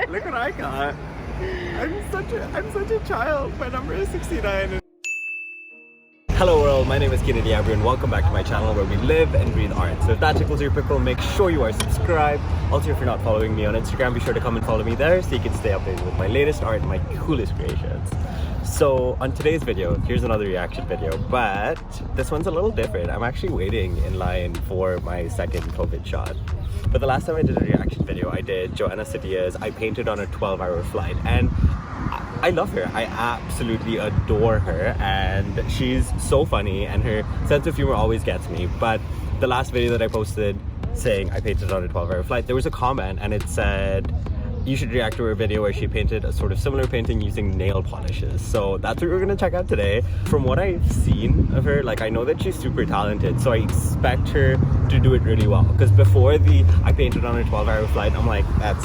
Look what I got. I'm such a child. My number is 69. Hello world, my name is Keenan and welcome back to my channel where we live and breathe art. So if that tickles your pickle, make sure you are subscribed. Also, if you're not following me on Instagram, be sure to come and follow me there so you can stay updated with my latest art and my coolest creations. So on today's video, here's another reaction video, but this one's a little different. I'm actually waiting in line for my second COVID shot. But the last time I did a reaction video, I did Joana Ceddia's I Painted on a 12-Hour Flight, and I love her. I absolutely adore her, and she's so funny, and her sense of humor always gets me. But the last video that I posted saying I painted on a 12-hour flight, there was a comment and it said you should react to her video where she painted a sort of similar painting using nail polishes. So that's what we're gonna check out today. From what I've seen of her, like, I know that she's super talented, so I expect her to do it really well. Because before the I painted on a 12-hour flight, I'm like,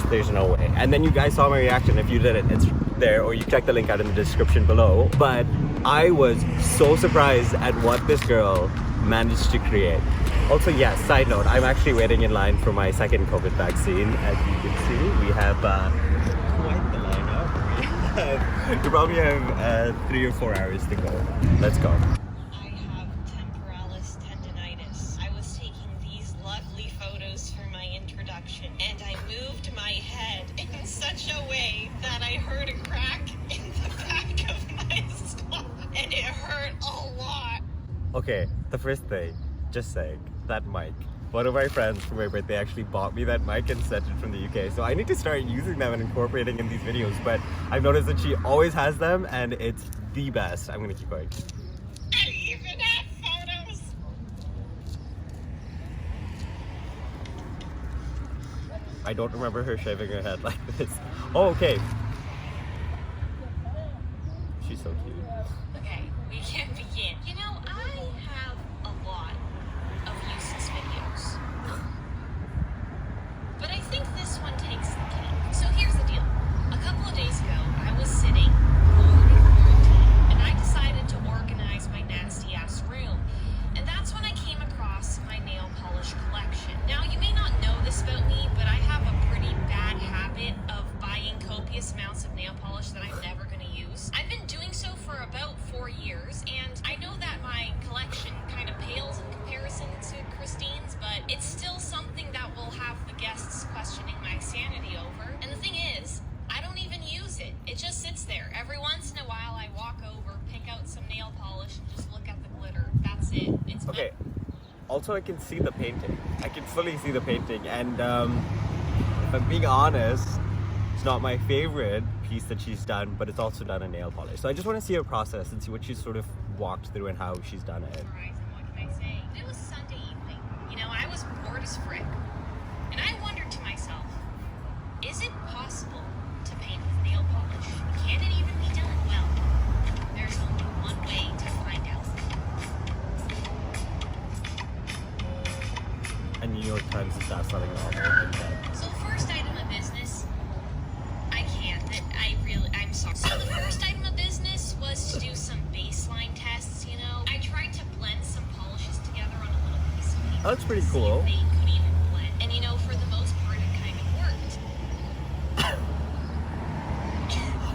there's no way. And then you guys saw my reaction. If you didn't, it's there, or you check the link out in the description below. But I was so surprised at what this girl managed to create. Also, yes, side note, I'm actually waiting in line for my second COVID vaccine. As you can see, we have quite the lineup. We probably have 3 or 4 hours to go. Let's go. I have temporalis tendinitis. I was taking these lovely photos for my introduction, and I moved my head in such a way that I heard a crack in the back of my skull, and it hurt a lot. Okay, the first thing, just saying, that mic. One of my friends for my birthday actually bought me that mic and sent it from the UK. So I need to start using them and incorporating in these videos. But I've noticed that she always has them and it's the best. I'm gonna keep going. I even have photos. I don't remember her shaving her head like this. Oh, okay. She's so cute. Okay, we can begin. You know, I have a lot of useless videos, but I think this one takes the cake. So here's the deal. A couple of days ago, I was sitting bored in quarantine, and I decided to organize my nasty ass room. And that's when I came across my nail polish collection. Now, you may not know this about me, but I have a pretty bad habit of buying copious amounts of nail polish that I'm never going to use. I've been doing so for about 4 years, and I know that my collection kind of pales in comparison to Christine's, but it's still something that will have the guests questioning my sanity over. And the thing is, I don't even use it. It just sits there. Every once in a while, I walk over, pick out some nail polish, and just look at the glitter. That's it. It's okay. Also, I can see the painting. I can fully see the painting, and if I'm being honest, it's not my favorite piece that she's done, but it's also done a nail polish. So I just want to see her process and see what she's sort of walked through and how she's done it. What can I say? It was Sunday evening. You know, I was bored as frick, and I wondered to myself, is it possible to paint with nail polish? Can it even be done? Well, there's only one way to find out. And New York Times is not selling it all. So first item of business, I'm sorry. So the first item of business was to do some baseline tests, you know. I tried to blend some polishes together on a little piece of paper. Oh, that's pretty to see cool. if they could even blend. And you know, for the most part, it kind of worked.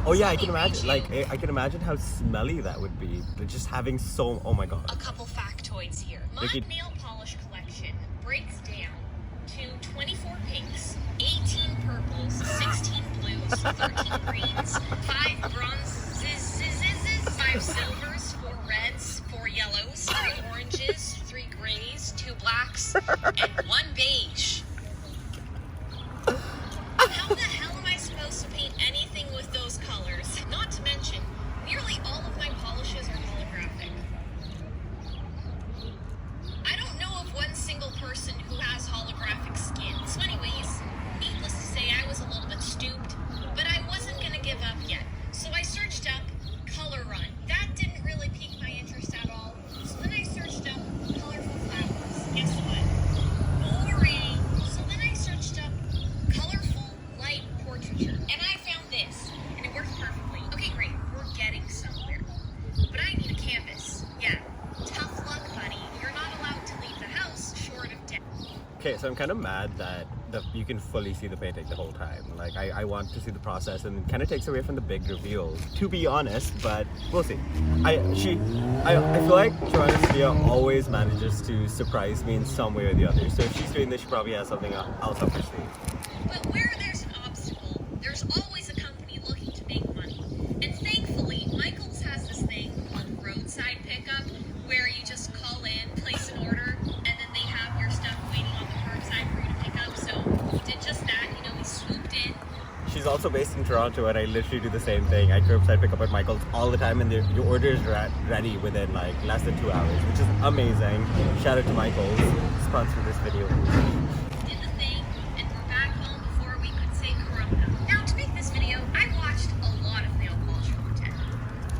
Oh yeah, I can imagine. Like, I can imagine how smelly that would be. Just having so. Oh my god. A couple factoids here. My nail polish collection breaks down to 24 pinks, 18 purples, 16 blues, 13 greens, 5 bronzes, 5 silvers, 4 reds, 4 yellows, 3 oranges, 3 grays, 2 blacks, and 1 beige. How the hell am I supposed to paint anything with those colors? Not to mention, nearly all of my polishes are holographic. I don't know of one single person who has holographic skin. So anyways, needless to say, I was a little bit stooped, but I was so I'm kind of mad that you can fully see the painting the whole time. Like, I want to see the process, and it kind of takes away from the big reveal, to be honest, but we'll see. I feel like Joana Ceddia always manages to surprise me in some way or the other, so if she's doing this, she probably has something else up her sleeve. But where there's an obstacle, there's always a company looking to make money. And thankfully, Michael's has this thing called roadside pickup, where you just call in, place an order, and then they have your stuff waiting on the curbside for you to pick up. So he did just that, you know, he swooped in. She's also based in Toronto, and I literally do the same thing. I curbside pick up at Michael's all the time, and your order is ready within like less than 2 hours, which is amazing. Shout out to Michael's, sponsor this video. Did the thing, and we're back home before we could say Corona. Now, to make this video, I watched a lot of nail polish content.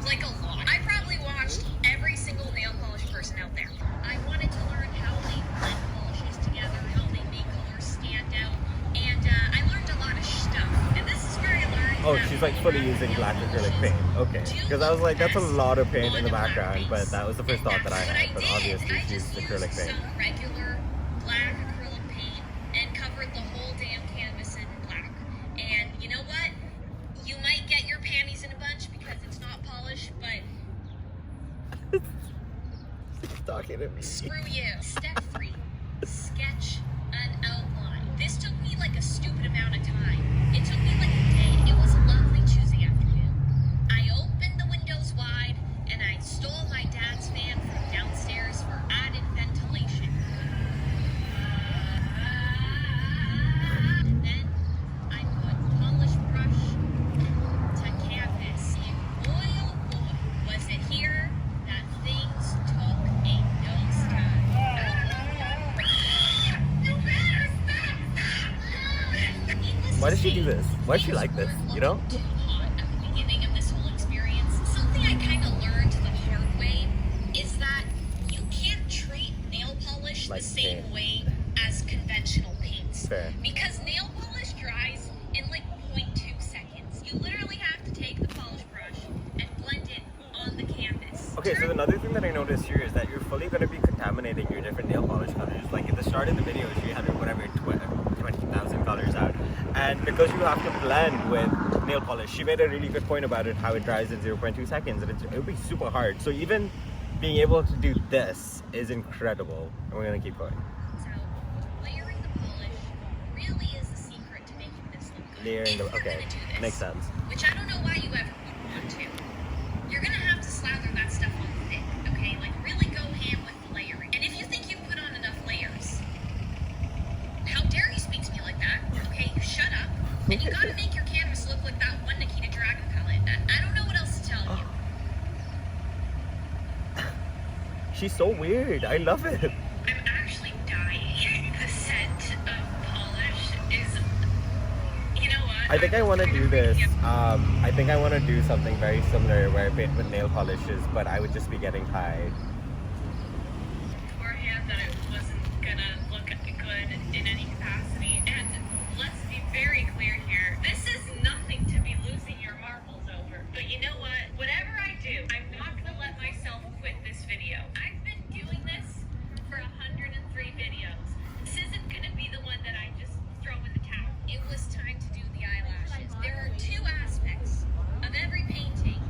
Like a lot. I probably watched every single nail polish person out there. I wanted to learn how they blend polishes together, how they make colors stand out, and I learned a lot of stuff. And this is where I learned. Oh, she's like fully using black acrylic paint. Okay, because I was like, that's a lot of paint in the background, but that was the first thought that I had. But obviously, she used acrylic paint. Some regular black acrylic paint and covered the whole damn canvas in black. And you know what? You might get your panties in a bunch because it's not polished, but She's talking to me. screw you. Step 3, sketch an outline. This took me like a stupid amount of time. It took me like a day. It was a lovely Tuesday afternoon. I opened the windows wide and I stole my dad's fan from downstairs for added ventilation. And then I put polish brush to canvas. And boy oh boy, was it here that things took a nosedive. Why does she do this? Why does she like this? You know? Too hot at the beginning of this whole experience. Something I kind of learned the hard way is that you can't treat nail polish Like the same paint. way as conventional paints. Fair. Because nail polish dries in like 0.2 seconds. You literally have to take the polish brush and blend it on the canvas. Okay, so another thing that I noticed here is that you're fully going to be contaminating your different nail polish colors. Like at the start of the video, she had whatever 20,000 colors out, and because you have to blend with nail polish, she made a really good point about it, how it dries in 0.2 seconds, and it would be super hard. So even being able to do this is incredible, and we're going to keep going. So layering the polish really is the secret to making this look good. Layering the, If you're okay, gonna do this, makes sense. which I don't know why you ever would want to. You're gonna have to slather that stuff on thick, okay? Like really go ham with the layering. And if you think you put on enough layers, how dare you speak to me like that? Okay, you shut up. And you gotta make your canvas look like that one Nikita Dragon palette. I don't know what else to tell you. She's so weird. I love it. I'm actually dying. The scent of polish is, you know what? I think I want to do this. I think I want to do something very similar where I paint with nail polishes, but I would just be getting high. Beforehand that it wasn't gonna look good in any capacity. And let's be very clear here. This is nothing to be losing your marbles over. But you know what? Whatever I do, I'm not gonna let myself quit this video. I've been doing this for 103 videos. This isn't gonna be the one that I just throw in the towel. It was time to do the eyelashes. There are 2 aspects of every painting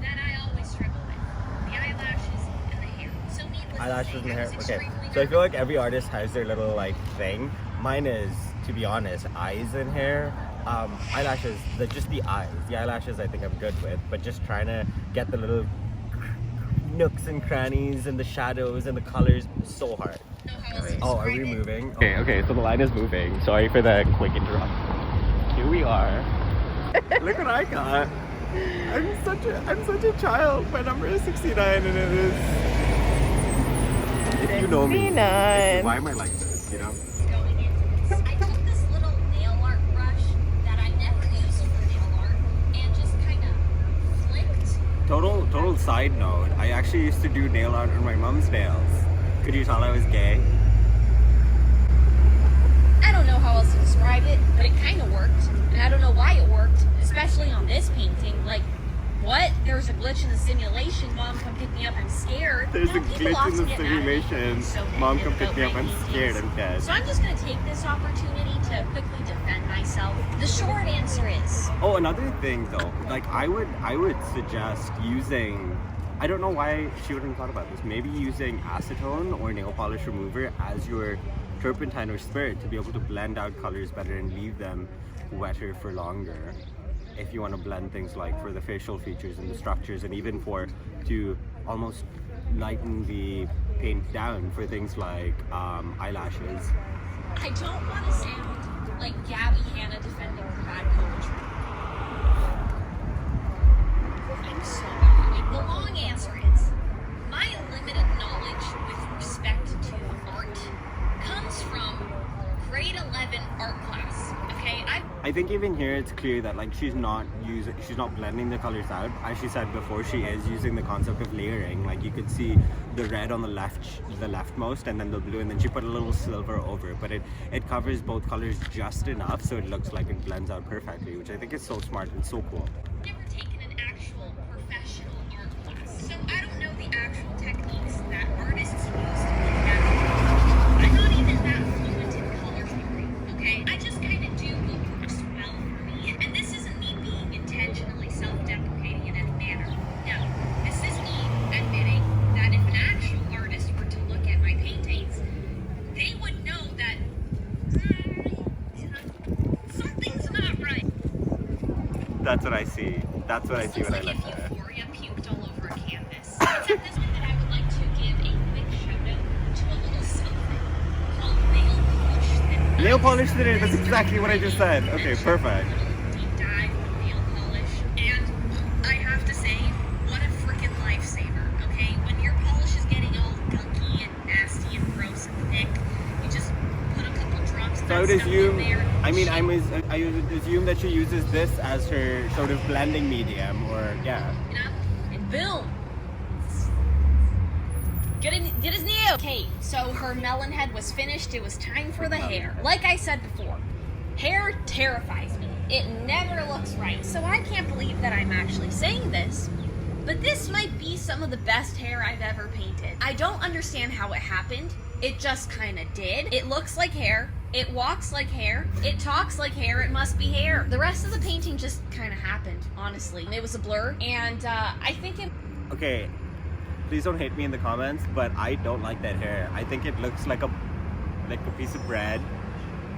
that I always struggle with. The eyelashes and the hair. So needless Eyelashes to and say, I hair. was Okay, extremely so I feel like every artist has their little like thing. Mine is, to be honest, eyes and hair. Eyelashes, just the eyes. The eyelashes I think I'm good with, but just trying to get the little nooks and crannies and the shadows and the colors is so hard. know how else to Oh, are we describe it. moving? Okay, so the line is moving. Sorry for the quick interruption. Here we are. Look what I got. I'm such a child. My number is 69 and it is. If you know me, why am I like this, you know? Going into this, I took this little nail art brush that I never used for nail art and just kind of flicked. Total side note, I actually used to do nail art on my mom's nails. Could you tell I was gay? I don't know how else to describe it, but it kind of worked. And I don't know why it worked, especially on this painting. Like, what? There's a glitch in the simulation. Mom, come pick me up. I'm scared. There's You a know, people glitch in often the get mad at me simulation. so Mom, negative come pick about me up. my I'm scared. paintings. I'm dead. So I'm just going to take this opportunity to quickly defend myself. The short answer is... Oh, another thing though, like I would suggest using, I don't know why she wouldn't have thought about this, maybe using acetone or nail polish remover as your turpentine or spirit to be able to blend out colors better and leave them wetter for longer. If you want to blend things like for the facial features and the structures, and even to almost lighten the paint down for things like eyelashes. I don't want to sound like Gabby Hanna defending her bad poetry. I'm sorry. The long answer is, my limited knowledge with respect to art comes from grade 11 art class. Okay, I think even here it's clear that like she's not blending the colors out. As she said before, she is using the concept of layering. Like you could see the red on the leftmost, and then the blue, and then she put a little silver over it. But it covers both colors just enough so it looks like it blends out perfectly, which I think is so smart and so cool. I've never taken an actual professional art class, so I don't know the actual techniques that artists use to make that. I'm not even that fluent in color theory, okay? I just kind of do what works well for me, and this isn't me being intentionally self-deprecating in any manner. No, this is me admitting that if an actual artist were to look at my paintings, they would know that something's not right. That's what I see. That's what I see when I Looks look like at if it. Euphoria puked all over a canvas. It's at this point that I would like to give a quick shout out to a little something called nail polish. Nail polish today, that's exactly what I just said. Okay, perfect. Deep dive on nail polish, and I have to say, what a freaking lifesaver. Okay, when your polish is getting all gunky and nasty and gross and thick, you just put a couple drops of So I that would stuff assume, in there. I would assume that she uses this as her sort of blending medium, or yeah. And boom. Get his nail. Okay, so her melon head was finished. It was time for the hair. Like I said before, hair terrifies me. It never looks right. So I can't believe that I'm actually saying this, but this might be some of the best hair I've ever painted. I don't understand how it happened. It just kind of did. It looks like hair. It walks like hair. It talks like hair. It must be hair. The rest of the painting just kind of happened, honestly. It was a blur, and I think it... Okay, please don't hate me in the comments, but I don't like that hair. I think it looks like a piece of bread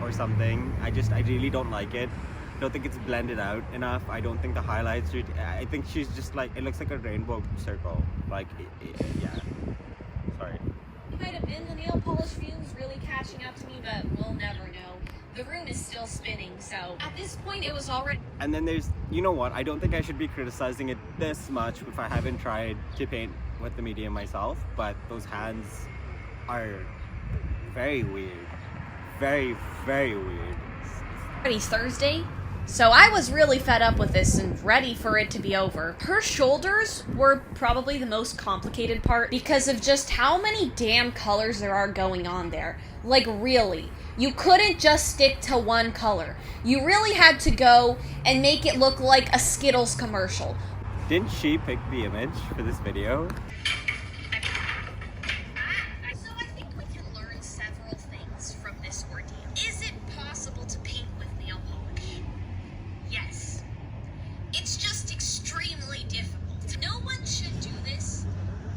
or something. I really don't like it. I don't think it's blended out enough. I don't think the highlights I think she's just like, it looks like a rainbow circle. Like, yeah. Sorry. It might have been the nail polish fumes really catching up to me, but we'll never know. The room is still spinning, so at this point it was already... And then there's, you know what, I don't think I should be criticizing it this much if I haven't tried to paint with the medium myself, but those hands are very weird. Very, very weird. It's Thursday, so I was really fed up with this and ready for it to be over. Her shoulders were probably the most complicated part because of just how many damn colors there are going on there. Like, really. You couldn't just stick to one color. You really had to go and make it look like a Skittles commercial. Didn't she pick the image for this video? So I think we can learn several things from this ordeal. Is it possible to paint with nail polish? Yes. It's just extremely difficult. No one should do this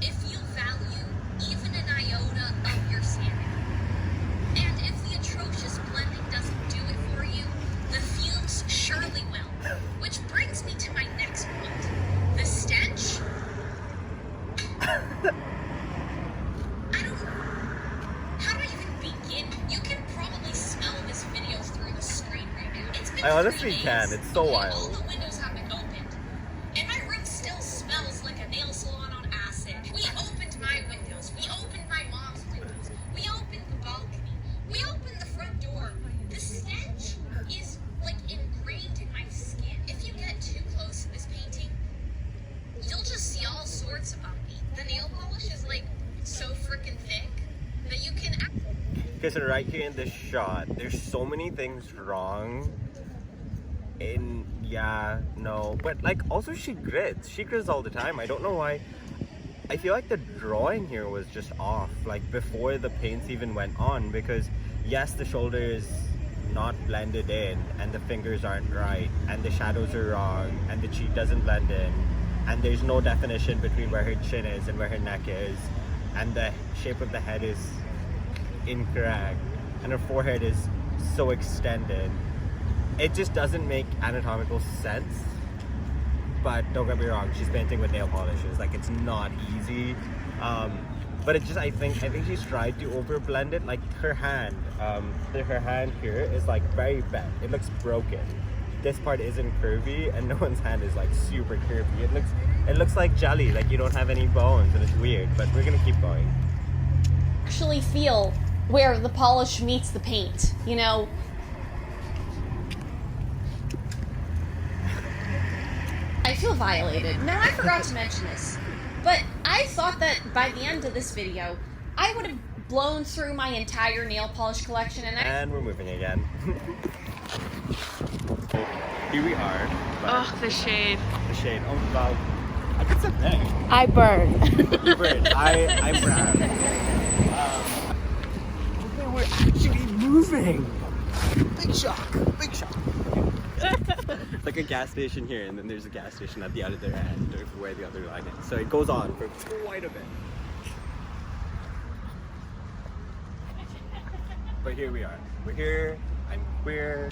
if you value even an iota of your sanity. And if the atrocious blending doesn't do it for you, the fumes surely will. Which brings me to my next point. The stench. How do I even begin? You can probably smell this video through the screen right now. It's been I honestly 3 days. can, it's so Okay, wild. All the windows have been opened. And my room still smells like a nail salon on acid. We opened my windows. We opened my mom's windows. We opened the balcony. We opened the front door. The stench is like ingrained in my skin. If you get too close to this painting, you'll just see all sorts about me. The nail polish is like so freaking thick that you can... Okay, so right here in this shot, there's so many things wrong in yeah, no. But like also she grits all the time. I don't know why. I feel like the drawing here was just off, like before the paints even went on, because yes, the shoulder is not blended in and the fingers aren't right and the shadows are wrong and the cheek doesn't blend in and there's no definition between where her chin is and where her neck is and the shape of the head is incorrect and her forehead is so extended. It just doesn't make anatomical sense. But don't get me wrong, she's painting with nail polishes. Like, it's not easy. But it just, I think she's tried to over blend it. Like her hand here is like very bent. It looks broken. This part isn't curvy, and no one's hand is like super curvy. It looks like jelly. Like you don't have any bones, and it's weird. But we're gonna keep going. Actually feel where the polish meets the paint, you know? I feel violated. Now, I forgot to mention this, but I thought that by the end of this video, I would have blown through my entire nail polish collection, and we're moving again. Here we are. Oh, the shade. The shade. Oh, wow. I could sit there. I burn. You burn. I'm brown. Okay, we're actually moving. Big shock. Big shock. It's like a gas station here, and then there's a gas station at the other end, or where the other line is. So it goes on for quite a bit. But here we are. We're here. I'm queer.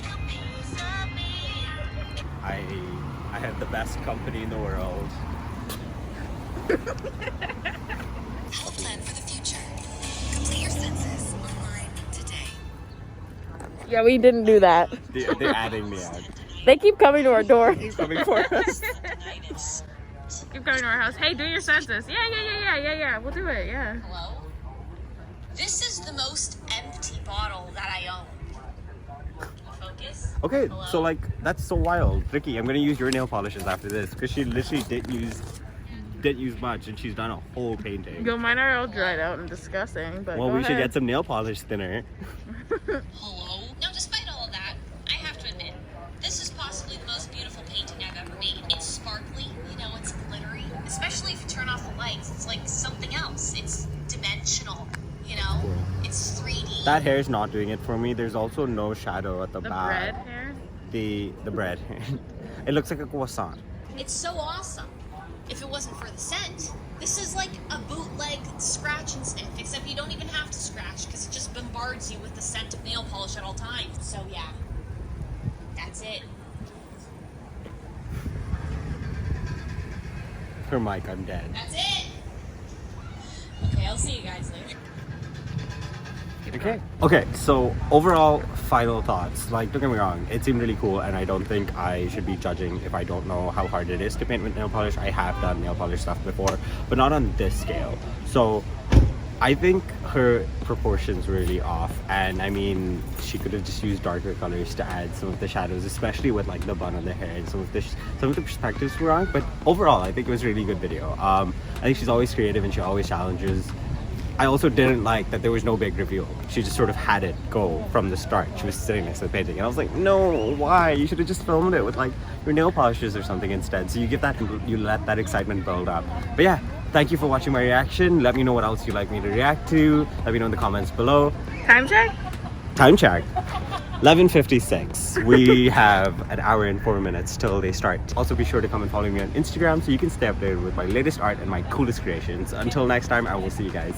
I have the best company in the world. Health plan for the future. Complete your census online today. Yeah, we didn't do that. They're adding me out. They keep coming to our door. Keep coming for us. Keep coming to our house. Hey, do your census. Yeah. We'll do it, yeah. Hello? This is the most empty bottle that I own. Focus. Okay, Hello? so like that's so wild. Ricky, I'm gonna use your nail polishes after this because she literally didn't use much, and she's done a whole painting. Yo, mine are all dried out and disgusting, but Well, go we should ahead. get some nail polish thinner. Hello? Now, despite all of that, I have to admit, this is possibly the most beautiful painting I've ever made. It's sparkly, you know, it's glittery. Especially if you turn off the lights, it's like something else. It's dimensional, you know? Cool. It's 3D. That hair is not doing it for me. There's also no shadow at the The back. bread hair? The bread hair. It looks like a croissant. It's so awesome. If it wasn't for the scent, this is like a bootleg scratch and sniff, except you don't even have to scratch because it just bombards you with the scent of nail polish at all times. So yeah, that's it. For Mike, I'm dead. That's it. Okay, I'll see you guys later. Okay, so overall final thoughts. Like, don't get me wrong, it seemed really cool, and I don't think I should be judging if I don't know how hard it is to paint with nail polish. I have done nail polish stuff before, but not on this scale. So I think her proportions were really off, and I mean, she could have just used darker colors to add some of the shadows, especially with like the bun on the hair, and some of the perspectives were wrong. But overall, I think it was a really good video. I think she's always creative and she always challenges. I also didn't like that there was no big reveal. She just sort of had it go from the start. She was sitting next to the painting, and I was like, no, why? You should have just filmed it with like your nail polishes or something instead. So you let that excitement build up. But yeah, thank you for watching my reaction. Let me know what else you'd like me to react to. Let me know in the comments below. Time check? Time check. 11:56. We have an hour and 4 minutes till they start. Also, be sure to come and follow me on Instagram so you can stay updated with my latest art and my coolest creations. Until next time, I will see you guys.